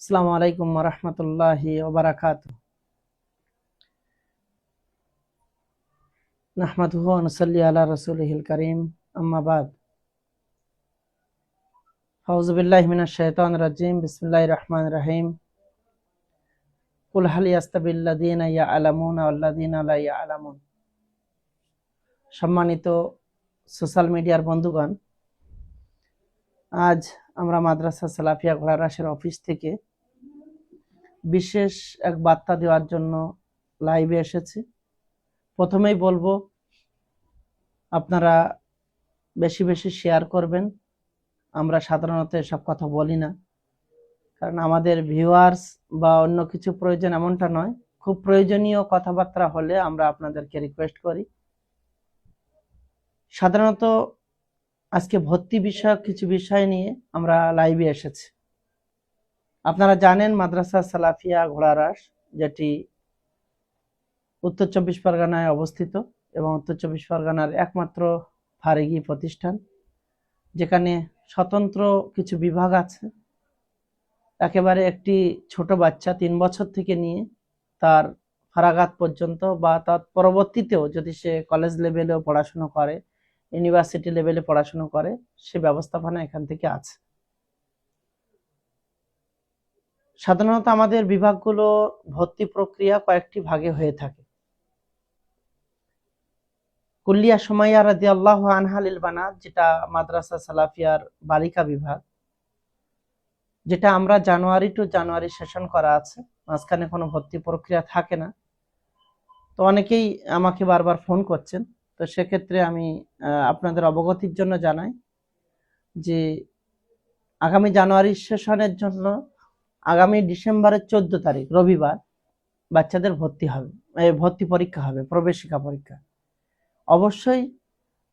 আসসালামু আলাইকুম ওয়া রাহমাতুল্লাহি ওয়া বারাকাতুহু। নাহমাদুহু ওয়া নুসাল্লি আলা রাসূলিহিল কারীম, আম্মা বাদ। আউযু বিল্লাহি মিনাশ শাইতানির রাজীম। বিসমিল্লাহির রহমানির রহিম। কুল হাল ইয়াস্তাবিল্লাযীনা ইয়া'লামুনা ওয়াল্লাযীনা লা ইয়া'লামুন। সম্মানিত সোশ্যাল মিডিয়ার বন্ধুগণ, আজ আমরা মাদ্রাসা সালাফিয়া ঘোড়ারাসের অফিস থেকে বিশেষ এক বার্তা দেওয়ার জন্য লাইভে এসেছি। প্রথমেই বলবো, আপনারা বেশি বেশি শেয়ার করবেন। আমরা সাধারণত এসব কথা বলি না, কারণ আমাদের ভিউয়ার্স বা অন্য কিছু প্রয়োজন এমনটা নয়। খুব প্রয়োজনীয় কথাবার্তা হলে আমরা আপনাদেরকে রিকোয়েস্ট করি। সাধারণত আজকে ভর্তি বিষয়ক কিছু বিষয় নিয়ে আমরা লাইভে এসেছি। আপনারা জানেন মাদ্রাসা সালাফিয়া ঘোড়ারাস, যেটি উত্তর চব্বিশ পরগনায় অবস্থিত এবং উত্তর চব্বিশ পরগনার একমাত্র ফারিগি প্রতিষ্ঠান, যেখানে স্বতন্ত্র কিছু বিভাগ আছে। একেবারে একটি ছোট বাচ্চা 3 বছর থেকে নিয়ে তার ফারাগাত পর্যন্ত বা তার পরবর্তীতেও যদি সে কলেজ লেভেলেও পড়াশুনো করে, ইউনিভার্সিটি লেভেলে পড়াশুনো করে, সে ব্যবস্থাপনা এখান থেকে আছে। সাধারণত আমাদের বিভাগগুলো ভর্তি প্রক্রিয়া কয়েকটি ভাগে হয়ে থাকে। কুল্লিয়া সুমাইয়া রাদিয়াল্লাহু আনহা লিল বানাত, যেটা মাদ্রাসা সালাফিয়ার বালিকা বিভাগ, যেটা আমরা জানুয়ারি টু জানুয়ারি সেশন করা আছে, মাঝখানে কোনো ভর্তি প্রক্রিয়া থাকে না। তো অনেকেই আমাকে বারবার ফোন করছেন, তো সেক্ষেত্রে আমি আপনাদের অবগতির জন্য জানাই যে আগামী জানুয়ারি সেশনের জন্য আগামী ডিসেম্বরের 14 তারিখ রবিবার বাচ্চাদের ভর্তি পরীক্ষা হবে, প্রবেশিকা পরীক্ষা। অবশ্যই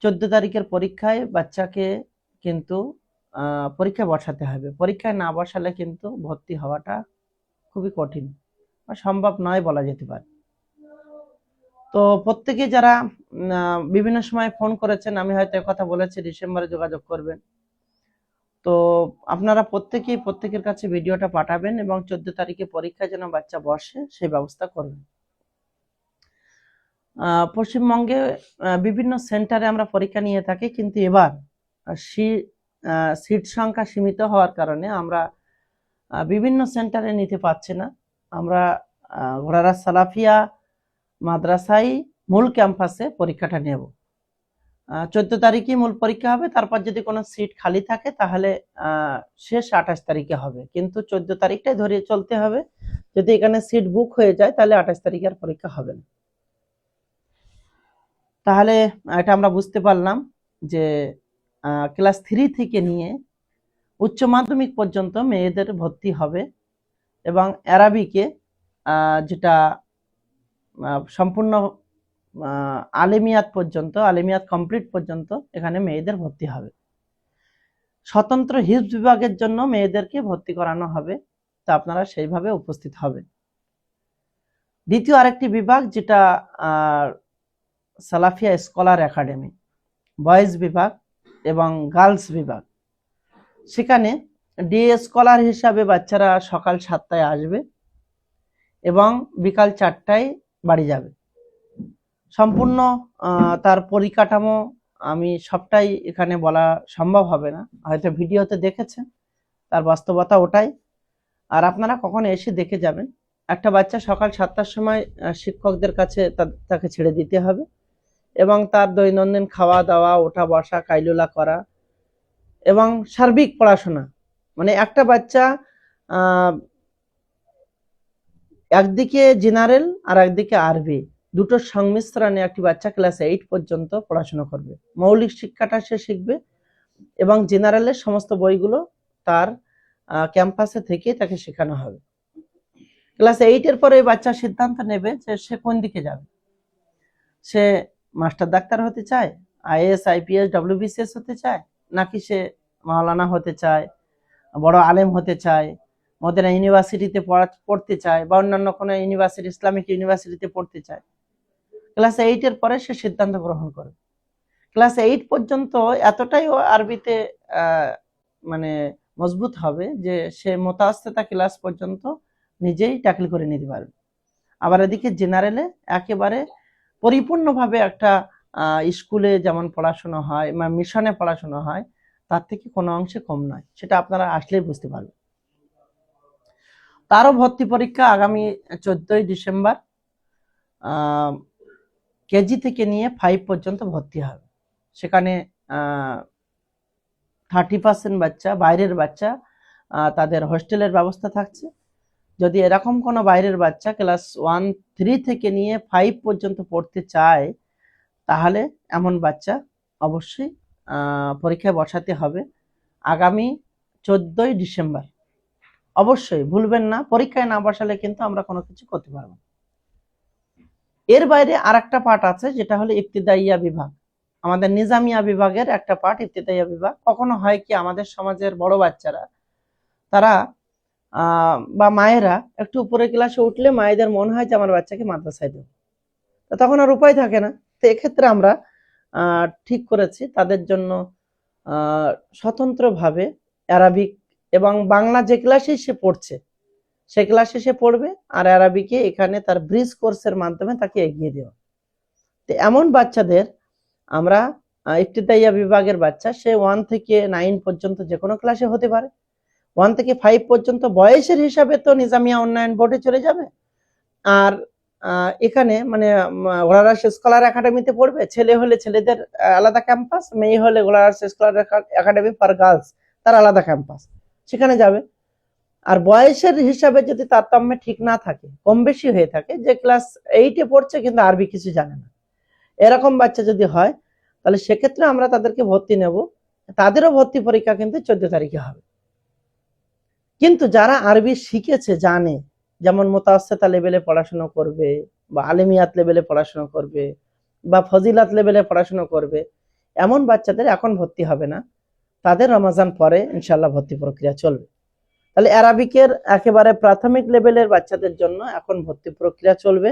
14 তারিখের পরীক্ষায় বাচ্চাকে কিন্তু পরীক্ষায় বসাতে হবে। পরীক্ষায় না বসালে কিন্তু ভর্তি হওয়াটা খুবই কঠিন বা সম্ভব নয় বলা যেতে পারে। তো প্রত্যেকে যারা বিভিন্ন সময় ফোন করেছেন, আমি হয়তো কথা বলেছি ডিসেম্বরে যোগাযোগ করবেন। তো আপনারা প্রত্যেকের কাছে ভিডিওটা পাঠাবেন এবং 14 তারিখে পরীক্ষায় যেন বাচ্চা বসে সেই ব্যবস্থা করবেন। পশ্চিমবঙ্গে বিভিন্ন সেন্টারে আমরা পরীক্ষা নিয়ে থাকি, কিন্তু এবার সিট সংখ্যা সীমিত হওয়ার কারণে আমরা বিভিন্ন সেন্টারে নিতে পারছি না। আমরা ঘোড়ারাস সালাফিয়া মাদ্রাসায় মূল ক্যাম্পাসে পরীক্ষাটা নেব। 14 তারিখে মূল পরীক্ষা হবে, তারপর যদি কোনো সিট খালি থাকে তাহলে শেষ 28 তারিখে হবে, কিন্তু 14 তারিখটাই ধরে চলতে হবে। যদি এখানে সিট বুক হয়ে যায় তাহলে 28 তারিখে আর পরীক্ষা হবে না। তাহলে এটা আমরা বুঝতে পারলাম যে ক্লাস 3 থেকে নিয়ে উচ্চ মাধ্যমিক পর্যন্ত মেয়েদের ভর্তি হবে এবং অ্যারাবিকে যেটা সম্পূর্ণ আলেমিয়াত কমপ্লিট পর্যন্ত এখানে মেয়েদের ভর্তি হবে। স্বতন্ত্র হিফজ বিভাগের জন্য মেয়েদেরকে ভর্তি করানো হবে, তা আপনারা সেইভাবে উপস্থিত হবেন। দ্বিতীয় আরেকটি বিভাগ যেটা সালাফিয়া স্কলার একাডেমি, বয়েজ বিভাগ এবং গার্লস বিভাগ, সেখানে ডে স্কলার হিসাবে বাচ্চারা সকাল 7টায় আসবে এবং বিকাল 4টায় বাড়ি যাবে। সম্পূর্ণ তার পরিকাঠামো আমি সবটাই এখানে বলা সম্ভব হবে না, হয়তো ভিডিওতে দেখেছেন, তার বাস্তবতা ওটাই। আর আপনারা কখন এসে দেখে যাবেন। একটা বাচ্চা সকাল 7টার সময় শিক্ষকদের কাছে তাকে ছেড়ে দিতে হবে এবং তার দৈনন্দিন খাওয়া দাওয়া, ওঠা বসা, কাইলুলা করা এবং সার্বিক পড়াশোনা, মানে একটা বাচ্চা একদিকে জেনারেল আর একদিকে আরবি, দুটোর সংমিশ্রণে একটি বাচ্চা ক্লাস 8 পর্যন্ত পড়াশোনা করবে। মৌলিক শিক্ষাটা সে শিখবে এবং জেনারেলের সমস্ত বইগুলো তার ক্যাম্পাসে থেকে তাকে শেখানো হবে। ক্লাস 8 এর পরে বাচ্চা সিদ্ধান্ত নেবে যে সে কোন দিকে যাবে। সে মাস্টার ডাক্তার হতে চায়, আইএএস আইপিএস ডব্লিউবিসিএস হতে চায়, নাকি সে মাওলানা হতে চায়, বড় আলেম হতে চায়, মদিনা ইউনিভার্সিটিতে পড়তে চায় বা অন্যান্য কোনো ইউনিভার্সিটি, ইসলামিক ইউনিভার্সিটিতে পড়তে চায়। ক্লাস 8 এর পরে সে সিদ্ধান্ত গ্রহণ করে। ক্লাস 8 পর্যন্ত এতটাই ও আরবিতে মানে মজবুত হবে যে সে মোতাসেতা ক্লাস পর্যন্ত নিজেই ট্যাকল করে নিতে পারবে। আবার এদিকে জেনারেলে একেবারে পরিপূর্ণভাবে একটা স্কুলে যেমন পড়াশোনা হয় বা মিশনে পড়াশোনা হয় তার থেকে কোনো অংশে কম নয়, সেটা আপনারা আসলেই বুঝতে পারবেন। তারও ভর্তি পরীক্ষা আগামী 14ই ডিসেম্বর কেজি থেকে নিয়ে 5 পর্যন্ত ভর্তি হবে। সেখানে 30% বাচ্চা বাইরের বাচ্চা, তাদের হোস্টেলের ব্যবস্থা থাকছে। যদি এরকম কোনো বাইরের বাচ্চা ক্লাস 1, 3 থেকে নিয়ে 5 পর্যন্ত পড়তে চায় তাহলে এমন বাচ্চা অবশ্যই পরীক্ষায় বসাতে হবে আগামী 14ই ডিসেম্বর। অবশ্যই ভুলবেন না, পরীক্ষায় না বসালে কিন্তু আমরা কোনো কিছু করতে পারবো না। এর বাইরে আরেকটা পার্ট আছে যেটা হলো ইবতিদাইয়া বিভাগ। আমাদের নিজামিয়া বিভাগের একটা পার্ট ইবতিদাইয়া বিভাগ। কখনো হয় কি আমাদের সমাজের বড় বাচ্চারা তারা বা মায়েরা একটু উপরে ক্লাসে উঠলে মায়েদের মনে হয় যে আমার বাচ্চাকে মাদ্রাসায় দেব, তখন আর উপায় থাকে না। তো এক্ষেত্রে আমরা ঠিক করেছি তাদের জন্য স্বতন্ত্রভাবে অ্যারাবিক এবং বাংলা যে ক্লাসে সে পড়ছে সে ক্লাসে সে পড়বে, আর অ্যারাবিকে এখানে তার ব্রিজ কোর্সের মাধ্যমে তাকে এগিয়ে দেওয়া। তো এমন বাচ্চাদের আমরা ইবতিদাইয়া বিভাগের বাচ্চা সে 1 থেকে 9 পর্যন্ত যে কোনো ক্লাসে হতে পারে। 1 থেকে 5 পর্যন্ত বয়সের হিসাবে তো নিজামিয়া উন্নয়ন বোর্ডে চলে যাবে, আর এখানে মানে গোলারাস স্কলার একাডেমিতে পড়বে। ছেলে হলে ছেলেদের আলাদা ক্যাম্পাস, মেয়ে হলে গোলারাস স্কলার একাডেমি ফর গার্লস তার আলাদা ক্যাম্পাস, সেখানে যাবে। আর বয়সের হিসাবে যদি তারতম্য ঠিক না থাকে, কম বেশি হয়ে থাকে, যে ক্লাস 8-এ পড়ছে কিন্তু আরবি কিছু জানে না, এরকম বাচ্চা যদি হয় তাহলে সেক্ষেত্রে আমরা তাদেরকে ভর্তি নেব। তাদেরও ভর্তি পরীক্ষা কিন্তু 14 তারিখে হবে। কিন্তু যারা আরবি শিখেছে জানে, যেমন মোতাওয়াসিতা লেভেলে পড়াশোনা করবে বা আলিমিয়াত লেভেলে পড়াশোনা করবে বা ফজিলাত লেভেলে পড়াশোনা করবে, এমন বাচ্চাদের এখন ভর্তি হবে না, তাদের রমজান পরে ইনশাআল্লাহ ভর্তি প্রক্রিয়া চলবে। তাহলে অ্যারাবিকের একেবারে প্রাথমিক লেভেলের বাচ্চাদের জন্য এখন ভর্তি প্রক্রিয়া চলবে।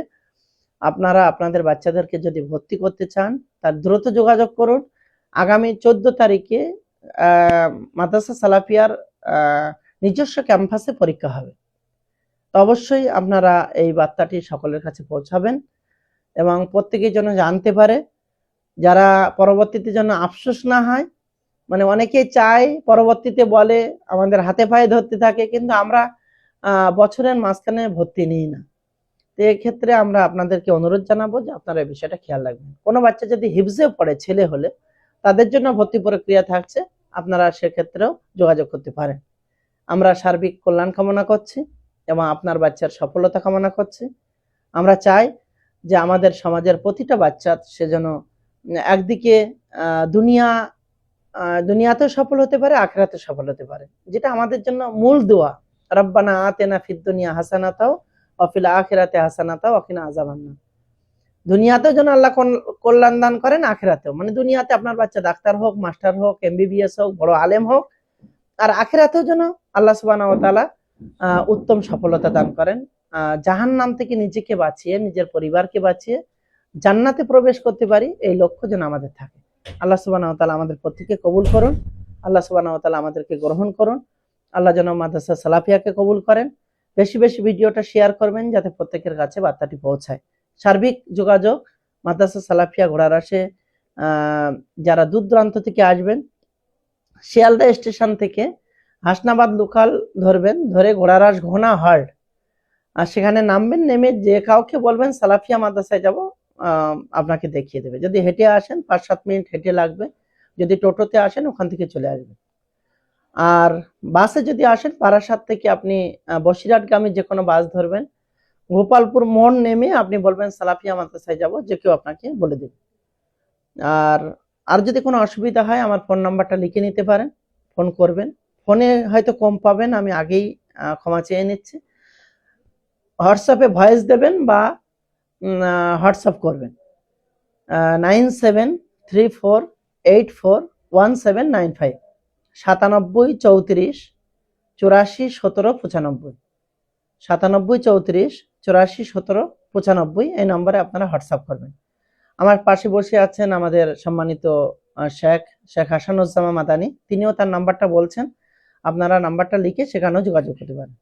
আপনারা আপনাদের বাচ্চাদেরকে যদি ভর্তি করতে চান তার দ্রুত যোগাযোগ করুন। আগামী 14 তারিখে মাদ্রাসা সালাফিয়ার নিজস্ব ক্যাম্পাসে পরীক্ষা হবে। তো অবশ্যই আপনারা এই বার্তাটি সকলের কাছে পৌঁছাবেন এবং প্রত্যেকেই যেন জানতে পারে, যারা পরবর্তীতে যেন আফসোস না হয়। মানে অনেকেই চায়, পরবর্তীতে বলে, আমাদের হাতে পায়ে ধরতে থাকে, কিন্তু আমরা বছরের মাঝখানে ভর্তি নিই না। তো এক্ষেত্রে আমরা আপনাদেরকে অনুরোধ জানাবো যে আপনারা এই বিষয়টা খেয়াল রাখবেন। কোনো বাচ্চা যদি হিফজে পড়ে ছেলে হলে তাদের জন্য ভর্তি প্রক্রিয়া থাকছে, আপনারা সেক্ষেত্রেও যোগাযোগ করতে পারেন। আমরা সার্বিক কল্যাণ কামনা করছি এবং আপনার বাচ্চার সফলতা কামনা করছি। আমরা চাই যে আমাদের সমাজের প্রতিটা বাচ্চা সে যেন একদিকে দুনিয়াতেও সফল হতে পারে, আখিরাতে সফল হতে পারে, যেটা আমাদের জন্য মূল দোয়া। রব্বানা আতিনা ফিদ দুনিয়া হাসানাতাও ওয়া ফিল আখিরাতি হাসানাতাও ওয়া কিনা আযাবান্নার। দুনিয়াতেও যেন আল্লাহ কল্যাণ দান করেন, আখিরাতেও, মানে দুনিয়াতে আপনার বাচ্চা ডাক্তার হোক, মাস্টার হোক, এমবিবিএস হোক, বড় আলেম হোক, আর আখিরাতেও যেন আল্লাহ সুবহানাহু ওয়া তাআলা উত্তম সফলতা দান করেন। জাহান্নাম থেকে নিজেকে বাঁচিয়ে, নিজের পরিবারকে বাঁচিয়ে জান্নাতে প্রবেশ করতে পারি, এই লক্ষ্য যেন আমাদের থাকে। আল্লাহ সুবহানাহু ওয়া তাআলা আমাদের প্রত্যেককে কবুল করুন। আল্লাহ সুবহানাহু ওয়া তাআলা আমাদেরকে গ্রহণ করুন। আল্লাহ যেন মাদ্রাসা সালাফিয়াকে কবুল করেন। বেশি বেশি ভিডিওটা শেয়ার করবেন যাতে প্রত্যেকের কাছে বার্তাটি পৌঁছায়। সার্বিক যোগাযোগ মাদ্রাসা সালাফিয়া ঘোড়ারাসে যারা দূর দূরান্ত থেকে আসবেন, শিয়ালদা স্টেশন থেকে হাসনাবাদ লোকাল ধরবেন, ধরে ঘোড়ারাস ঘোনা হল্ট, আর সেখানে নামবেন। নেমে যে কাউকে বলবেন সালাফিয়া মাদ্রাসায় যাব, আপনাকে দেখিয়ে দেবে। যদি হেঁটে আসেন 5-7 মিনিট হেঁটে লাগবে, যদি টোটোতে আসেন ওখান থেকে চলে আসবেন। আর বাসে যদি আসেন বারাসাত থেকে আপনি বসিরহাটগামী যে কোনো বাস ধরবেন, গোপালপুর মোড় নেমে আপনি বলবেন সালাফিয়া মাদ্রাসায় যাব, যে কেউ আপনাকে বলে দেবে। আর যদি কোনো অসুবিধা হয় আমার ফোন নাম্বারটা লিখে নিতে পারেন, ফোন করবেন। ফোনে হয়তো কম পাবেন, আমি আগেই ক্ষমা চেয়ে নিচ্ছি। হোয়াটসঅ্যাপে ভয়েস দেবেন বা হোয়াটসঅ্যাপ করবেন 9734841795 9734 84 17 95 9734 84 17 95 এই নম্বরে আপনারা হোয়াটসঅ্যাপ করবেন। আমার পাশে বসে আছেন আমাদের সম্মানিত শেখ হাসানুজ্জামান মাদানী, তিনিও তার নাম্বারটা বলছেন। আপনারা নাম্বারটা লিখে সেখানেও যোগাযোগ করতে পারেন।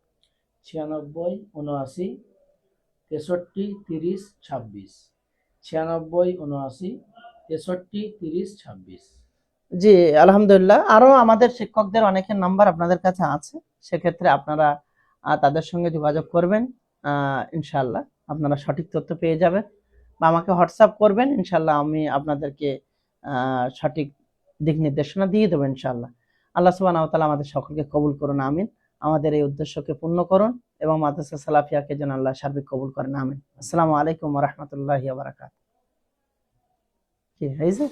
96 79 63 30 26, 96 79 63 30 26। জি, আলহামদুলিল্লাহ। আরো আমাদের শিক্ষকদের অনেকের নাম্বার আপনাদের কাছে আছে, সেক্ষেত্রে আপনারা তাদের সঙ্গে যোগাযোগ করবেন, ইনশাআল্লাহ আপনারা সঠিক তথ্য পেয়ে যাবেন, বা আমাকে হোয়াটসঅ্যাপ করবেন, ইনশাআল্লাহ আমি আপনাদেরকে সঠিক দিক নির্দেশনা দিয়ে দেবো ইনশাআল্লাহ। আল্লাহ সুবহানাহু ওয়া তাআলা আমাদের সকলকে কবুল করুন, আমিন। আমাদের এই উদ্দেশ্যকে পূর্ণ করুন এবং মাদ্রাসা সালাফিয়াকে যেন আল্লাহ সার্বিক কবুল করেন, আমিন। আসসালামু আলাইকুম ওয়া রাহমাতুল্লাহি ওয়া বারাকাতুহু। কি হয়েছে?